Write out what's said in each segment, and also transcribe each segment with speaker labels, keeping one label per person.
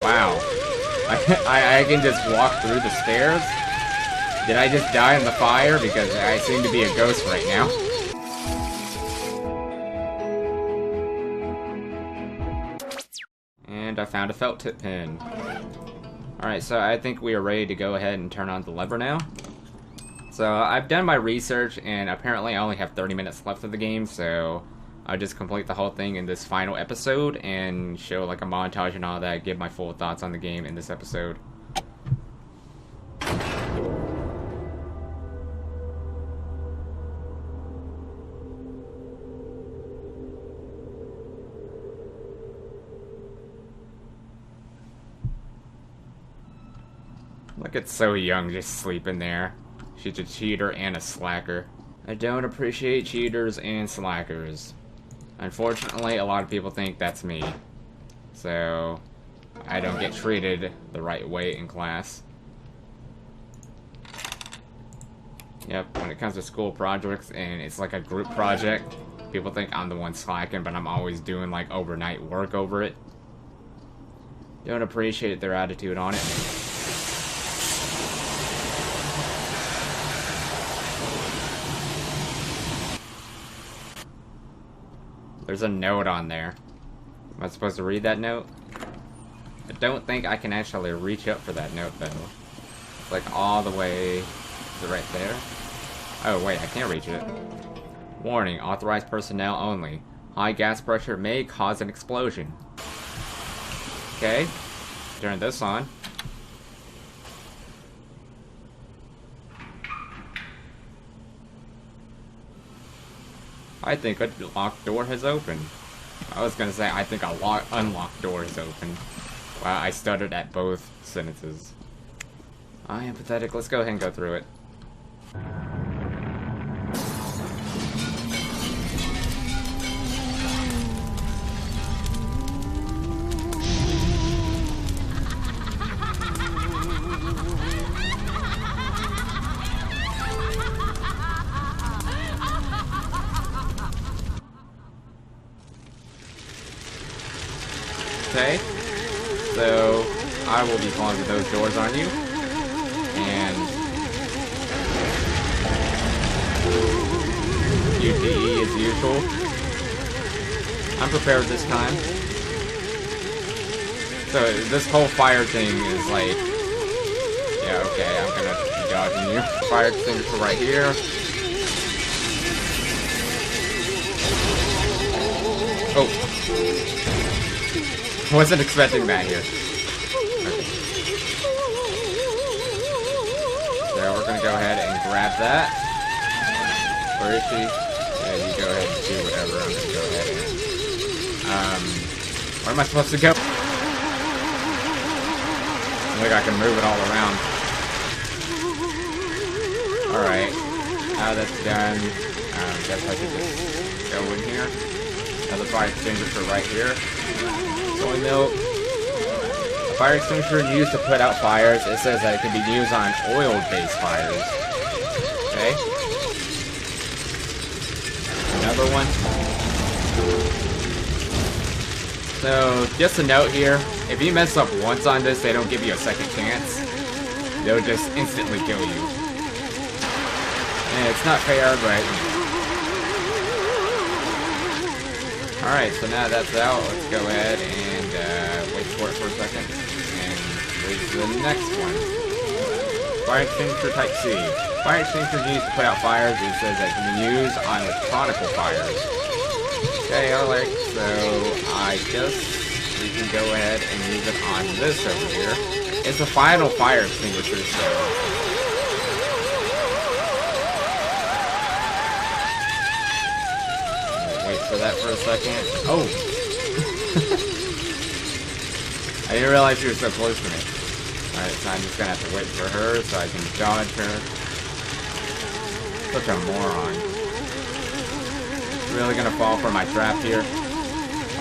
Speaker 1: Wow. I can just walk through the stairs? Did I just die in the fire? Because I seem to be a ghost right now. And I found a felt tip pin. Alright, so I think we are ready to go ahead and turn on the lever now. So I've done my research, and apparently I only have 30 minutes left of the game, so I'll just complete the whole thing in this final episode and show like a montage and all that, give my full thoughts on the game in this episode. Look, it's so young just sleeping there. She's a cheater and a slacker. I don't appreciate cheaters and slackers. Unfortunately, a lot of people think that's me. So, I don't get treated the right way in class. Yep, when it comes to school projects and it's like a group project, people think I'm the one slacking, but I'm always doing like overnight work over it. Don't appreciate their attitude on it. There's a note on there. Am I supposed to read that note? I don't think I can actually reach up for that note, though. It's like all the way... Is it right there? Oh, wait, I can't reach it. Warning, authorized personnel only. High gas pressure may cause an explosion. Okay. Turn this on. I think a locked door has opened. I was gonna say, I think a unlocked door is open. Wow, I stuttered at both sentences. I am pathetic. Let's go ahead and go through it. Okay, so I will be closing those doors on you, and QTE as usual. I'm prepared this time. So this whole fire thing is like, yeah, okay, I'm gonna be dodging you. Fire extinguisher right here. Oh. Wasn't expecting that here. Okay. So we're gonna go ahead and grab that. Where is she? Yeah, you go ahead and do whatever. I'm gonna go ahead and... where am I supposed to go? Look, I can move it all around. Alright. Now that's done. Guess I should just go in here. Another fire extinguisher right here. Soy milk. A fire extinguisher used to put out fires. It says that it can be used on oil-based fires. Okay. Another one. So, just a note here. If you mess up once on this, they don't give you a second chance. They'll just instantly kill you. And it's not fair, but... Alright, so now that's out, let's go ahead and wait for it for a second, and wait for the next one. Fire extinguisher type C. Fire extinguisher used to put out fires. It says that it can be used on electronical fires. Okay, alright, so I guess we can go ahead and use it on this over here. It's a final fire extinguisher, so... Wait for that for a second. Oh! I didn't realize she was so close to me. Alright, so I'm just gonna have to wait for her so I can dodge her. Such a moron. Really gonna fall for my trap here?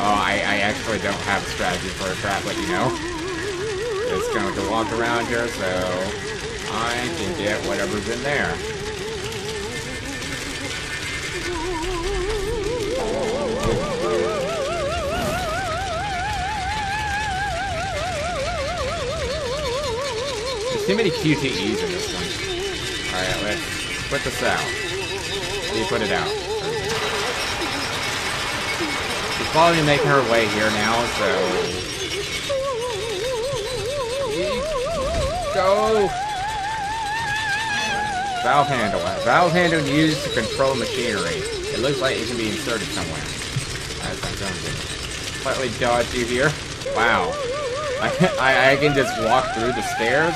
Speaker 1: Oh, I actually don't have a strategy for a trap, but you know. Just going to walk around here so I can get whatever's in there. too many QTEs in this one. Alright, let's put this out. You put it out. She's probably making her way here now, so... Go! Valve handle. Valve handle used to control machinery. It looks like it can be inserted somewhere. As I'm going to slightly dodge you here. Wow. I can just walk through the stairs?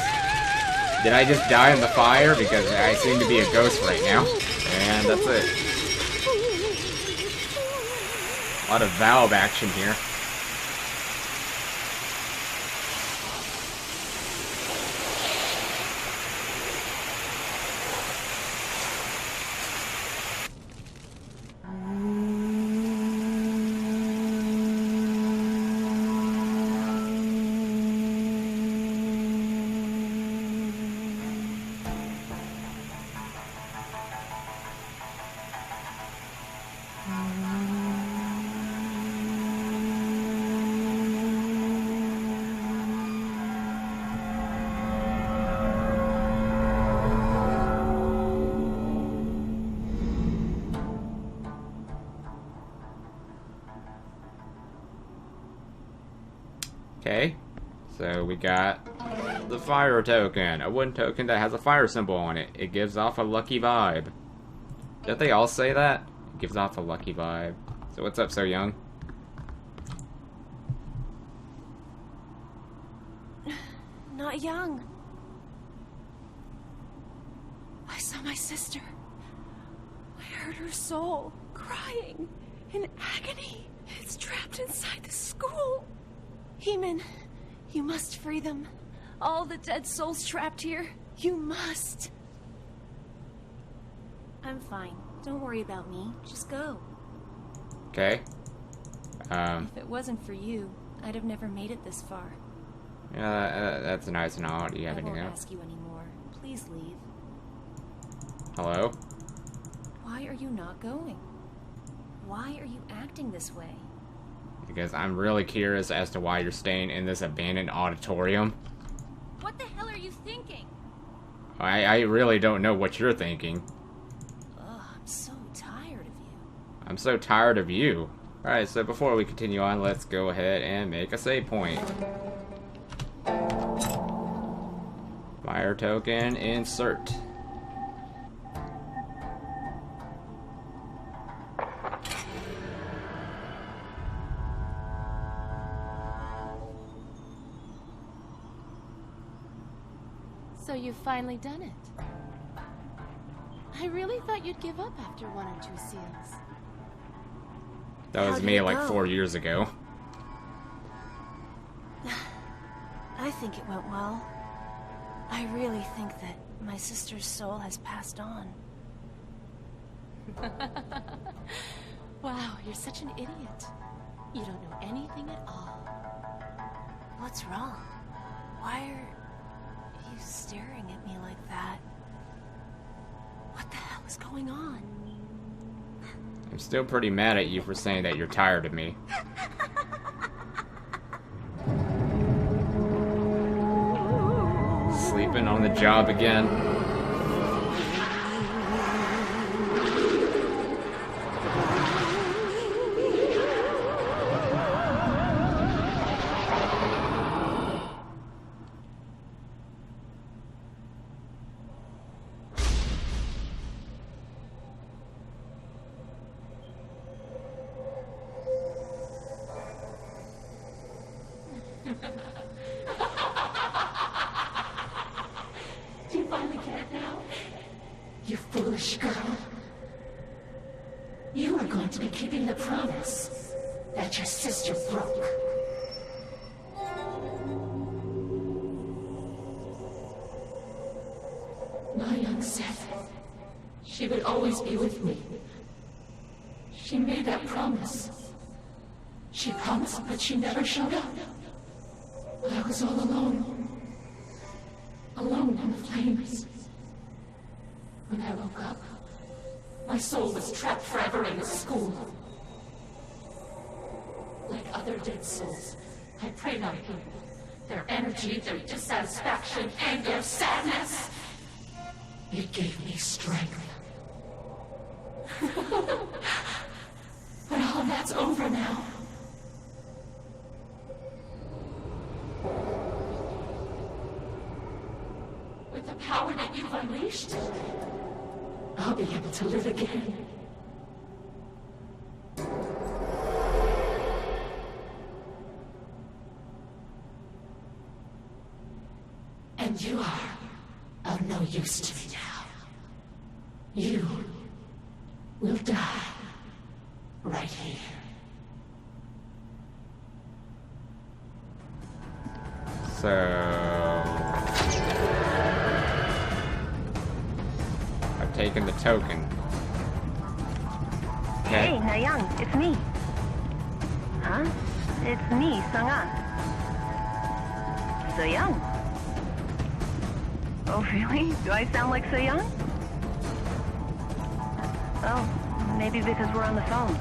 Speaker 1: Did I just die in the fire? Because I seem to be a ghost right now. And that's it. A lot of valve action here. Okay, so we got the fire token, a wooden token that has a fire symbol on it. It gives off a lucky vibe. Don't they all say that? It gives off a lucky vibe. So what's up, So Young?
Speaker 2: Not young. I saw my sister. I heard her soul crying in agony. It's trapped inside the school. Heman, you must free them. All the dead souls trapped here. You must. I'm fine. Don't worry about me. Just go.
Speaker 1: Okay.
Speaker 2: If it wasn't for you, I'd have never made it this far.
Speaker 1: Yeah, that's nice and all. Do you have
Speaker 2: I won't
Speaker 1: anything else?
Speaker 2: ask you anymore. Please leave.
Speaker 1: Hello?
Speaker 2: Why are you not going? Why are you acting this way?
Speaker 1: Because I'm really curious as to why you're staying in this abandoned auditorium.
Speaker 2: What the hell are you thinking?
Speaker 1: I really don't know what you're thinking.
Speaker 2: Ugh, I'm so tired of you.
Speaker 1: I'm so tired of you. Alright, so before we continue on, let's go ahead and make a save point. Fire token, insert.
Speaker 2: So you've finally done it. I really thought you'd give up after 1 or 2 seals.
Speaker 1: That was me like 4 years ago.
Speaker 2: I think it went well. I really think that my sister's soul has passed on. Wow, you're such an idiot. You don't know anything at all. What's wrong? Why are you staring at me like that? What the hell is going on?
Speaker 1: I'm still pretty mad at you for saying that you're tired of me. Sleeping on the job again.
Speaker 3: Do you finally get it now? You foolish girl. You are going to be keeping the promise that your sister broke. My young Seth, she would always be with me. She made that promise. She promised, but she never showed up. I was all alone. Alone in the flames. When I woke up, my soul was trapped forever in the school. Like other dead souls, I prayed on him Their energy, their dissatisfaction, anger, sadness. It gave me strength. But all that's over now. With the power that you've unleashed, I'll be able to live again. And you are of no use to me now. You will die right here.
Speaker 1: So I've taken the token. Okay.
Speaker 4: Hey, Nayoung, it's me. Huh? It's me, Sung-ah. So young. Oh, really? Do I sound like so young? Oh, maybe because we're on the phone.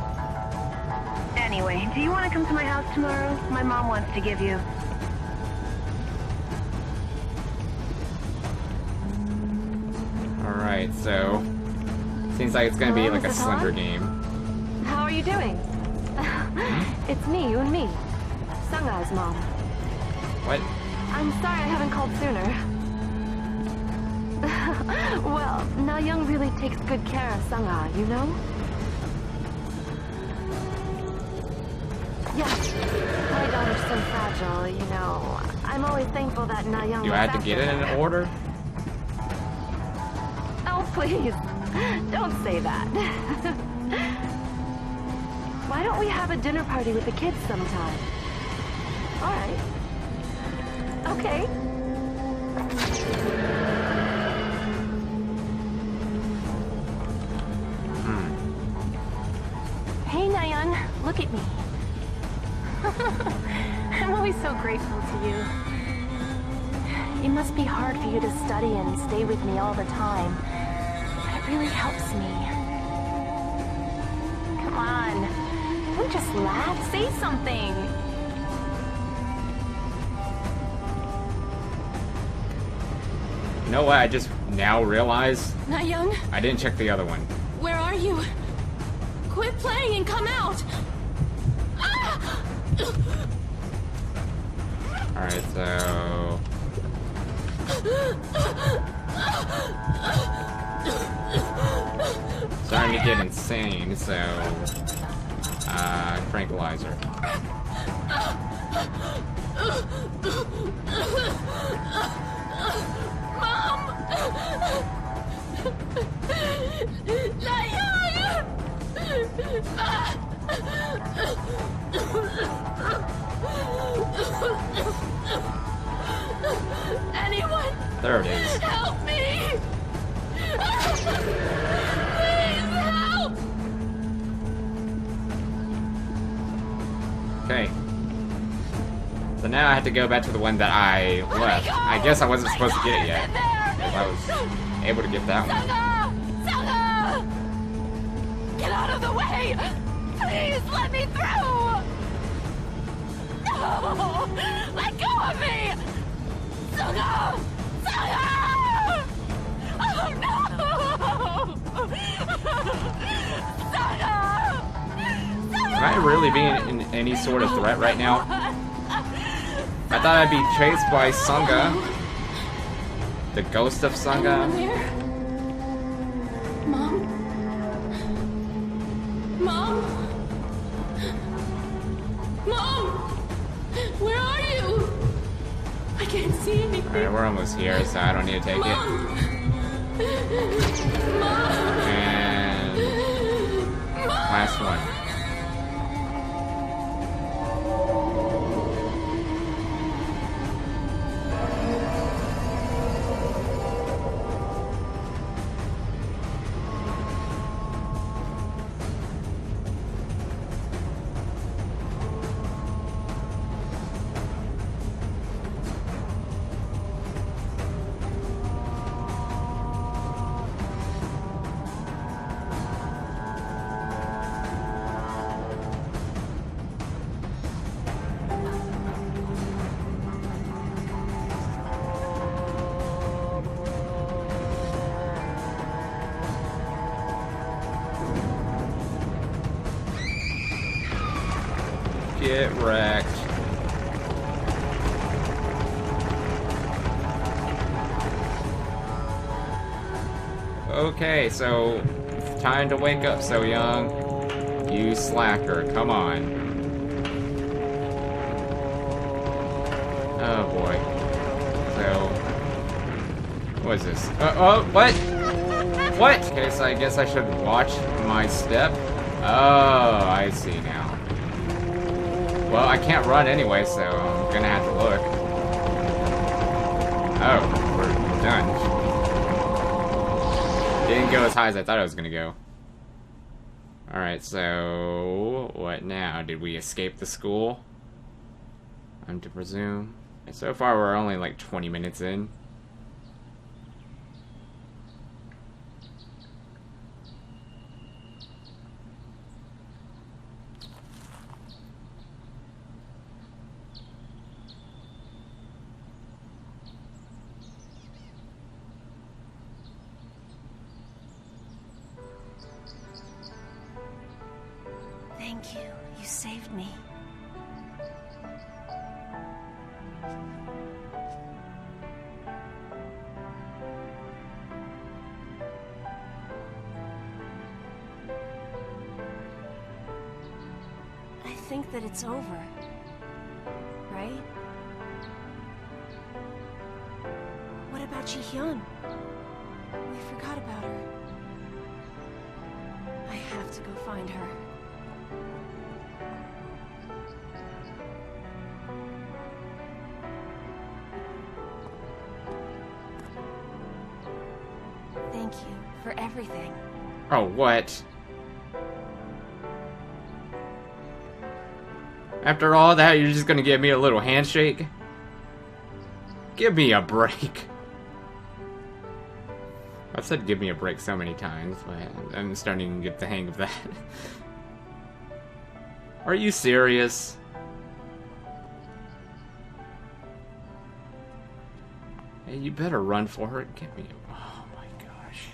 Speaker 4: Anyway, do you want to come to my house tomorrow? My mom wants to give you.
Speaker 1: Alright, so seems like it's gonna be like a Slender game.
Speaker 2: How are you doing? It's me, you and me. Sung-ah's mom.
Speaker 1: What?
Speaker 2: I'm sorry I haven't called sooner. Well, Na-young really takes good care of Sung-ah, you know? Yes. My daughter's so fragile, you know. I'm always thankful that Na-young
Speaker 1: You had to get it in order?
Speaker 2: Oh, please. Don't say that. Why don't we have a dinner party with the kids sometime? All right. Okay. Hey, Nayoung, look at me. I'm always so grateful to you. It must be hard for you to study and stay with me all the time. But it really helps me. Come on. Don't just laugh. Say something.
Speaker 1: You know what? I just now realize
Speaker 2: Nayoung,
Speaker 1: I didn't check the other one.
Speaker 2: where are you? Quit playing and come out. Ah!
Speaker 1: Alright, so starting to get insane, so tranquilizer.
Speaker 2: Mom! Nayoung! Anyone?
Speaker 1: There it is.
Speaker 2: Help me! Please help!
Speaker 1: Okay. So now I have to go back to the one that I left. I guess I wasn't supposed to get it yet. Because I was able to get that one.
Speaker 2: Sung-ah! Get out of the way! Please let me through! No! Let go of me! Sung-ah! Sung-ah! Oh no! Sung-ah!
Speaker 1: Am I really being in any sort of threat right now? I thought I'd be chased by Sung-ah. The ghost of Sung-ah.
Speaker 2: Anyone there? Mom? Mom? Mom? Where are you? I can't see anything.
Speaker 1: Alright, we're almost here, so I don't need to take it.
Speaker 2: Mom? Mom?
Speaker 1: And last one. get wrecked. Okay, so time to wake up, So Young. You slacker, come on. Oh boy. So, what is this? What? What? Okay, so I guess I should watch my step. Oh, I see now. Well, I can't run anyway, so I'm gonna have to look. Oh, we're done. Didn't go as high as I thought it was gonna go. Alright, so what now? Did we escape the school? I'm to presume. And so far we're only like 20 minutes in.
Speaker 2: Thank you. You saved me. I think that it's over. Right? What about Ji-hyun? We forgot about her. I have to go find her. Thank you for everything.
Speaker 1: Oh, what? After all that, you're just gonna give me a little handshake? Give me a break. I've said give me a break so many times, but I'm starting to get the hang of that. Are you serious? Hey, you better run for it. Give me a... Oh my gosh.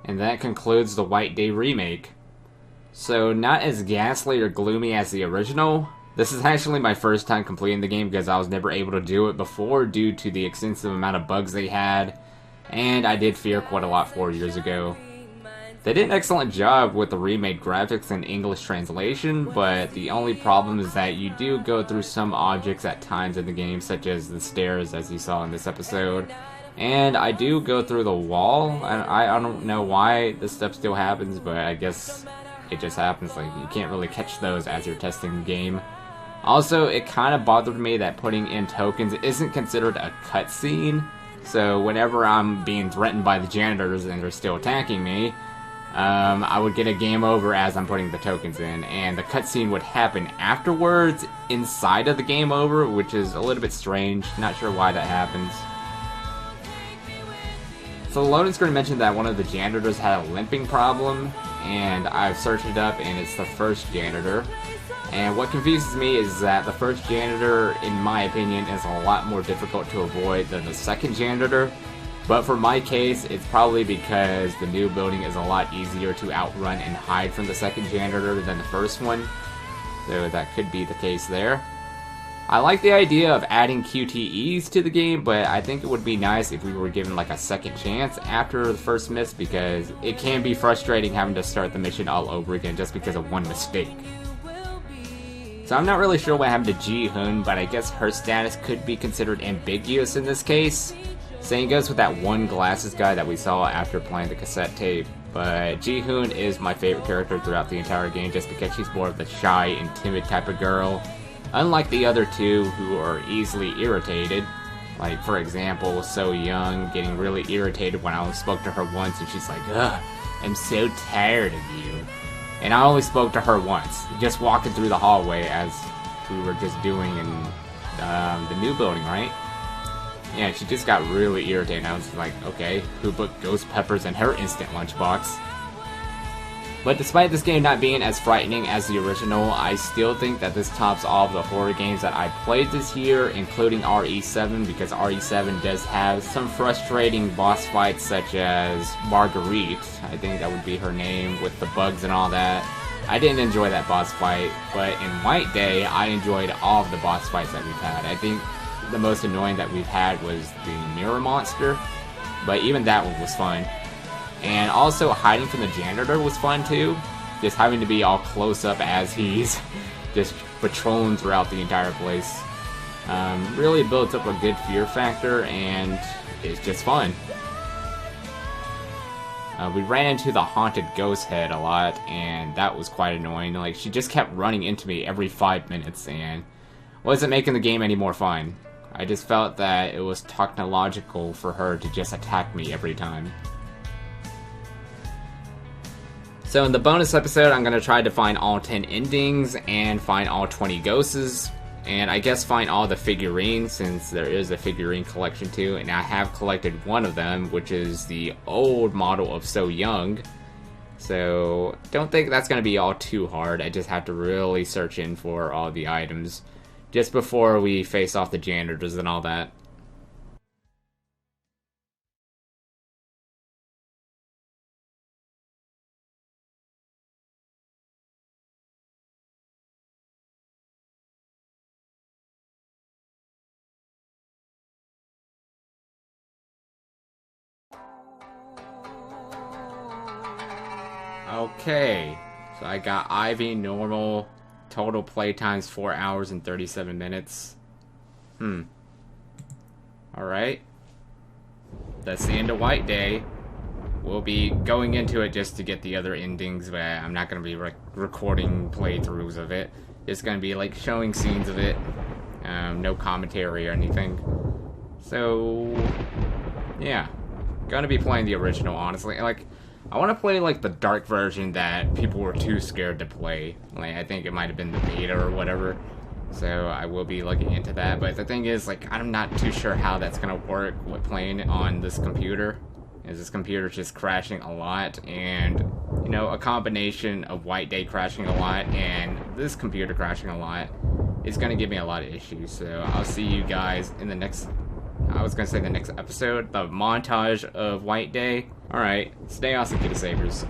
Speaker 1: And that concludes the White Day remake. So, not as ghastly or gloomy as the original. This is actually my first time completing the game because I was never able to do it before due to the extensive amount of bugs they had. And I did fear quite a lot 4 years ago. They did an excellent job with the remade graphics and English translation, but the only problem is that you do go through some objects at times in the game, such as the stairs, as you saw in this episode. And I do go through the wall, and I don't know why this stuff still happens, but I guess it just happens. Like, you can't really catch those as you're testing the game. Also, it kind of bothered me that putting in tokens isn't considered a cutscene, so whenever I'm being threatened by the janitors and they're still attacking me, I would get a game over as I'm putting the tokens in, and the cutscene would happen afterwards inside of the game over, which is a little bit strange. Not sure why that happens. So the loading screen mentioned that one of the janitors had a limping problem, and I've searched it up and it's the first janitor. And what confuses me is that the first janitor, in my opinion, is a lot more difficult to avoid than the second janitor. But for my case, it's probably because the new building is a lot easier to outrun and hide from the second janitor than the first one. So that could be the case there. I like the idea of adding QTEs to the game, but I think it would be nice if we were given like a second chance after the first miss, because it can be frustrating having to start the mission all over again just because of one mistake. So I'm not really sure what happened to Ji-hyun, but I guess her status could be considered ambiguous in this case. Same goes with that one glasses guy that we saw after playing the cassette tape. But Ji-hyun is my favorite character throughout the entire game just because she's more of the shy and timid type of girl. Unlike the other two who are easily irritated. Like, for example, So Young getting really irritated when I only spoke to her once and she's like, "Ugh, I'm so tired of you." And I only spoke to her once, just walking through the hallway as we were just doing in the new building, right? Yeah, she just got really irritated. I was like, okay, who put ghost peppers in her instant lunchbox? But despite this game not being as frightening as the original, I still think that this tops all of the horror games that I played this year, including RE7, because RE7 does have some frustrating boss fights such as Marguerite, I think that would be her name, with the bugs and all that. I didn't enjoy that boss fight, but in White Day, I enjoyed all of the boss fights that we've had. I think the most annoying that we've had was the mirror monster, but even that one was fun. And also, hiding from the janitor was fun too. Just having to be all close up as he's just patrolling throughout the entire place. Really builds up a good fear factor, and it's just fun. We ran into the haunted ghost head a lot, and that was quite annoying. Like, she just kept running into me every 5 minutes, and wasn't making the game any more fun. I just felt that it was technological for her to just attack me every time. So in the bonus episode, I'm going to try to find all 10 endings and find all 20 ghosts, and I guess find all the figurines, since there is a figurine collection too, and I have collected one of them, which is the old model of So Young. So don't think that's going to be all too hard. I just have to really search in for all the items just before we face off the janitors and all that. Okay, so I got Ivy normal, total playtime's 4 hours and 37 minutes. Alright. That's the end of White Day. We'll be going into it just to get the other endings, but I'm not going to be recording playthroughs of it. Just going to be like showing scenes of it. No commentary or anything. So, yeah. Gonna be playing the original, honestly. Like, I want to play, like, the dark version that people were too scared to play. Like, I think it might have been the beta or whatever. So, I will be looking into that. But the thing is, like, I'm not too sure how that's going to work with playing on this computer. As this computer's just crashing a lot. And, you know, a combination of White Day crashing a lot and this computer crashing a lot is going to give me a lot of issues. So, I'll see you guys in the next... I was going to say the next episode, the montage of White Day. Alright, stay awesome, Kitty Savers.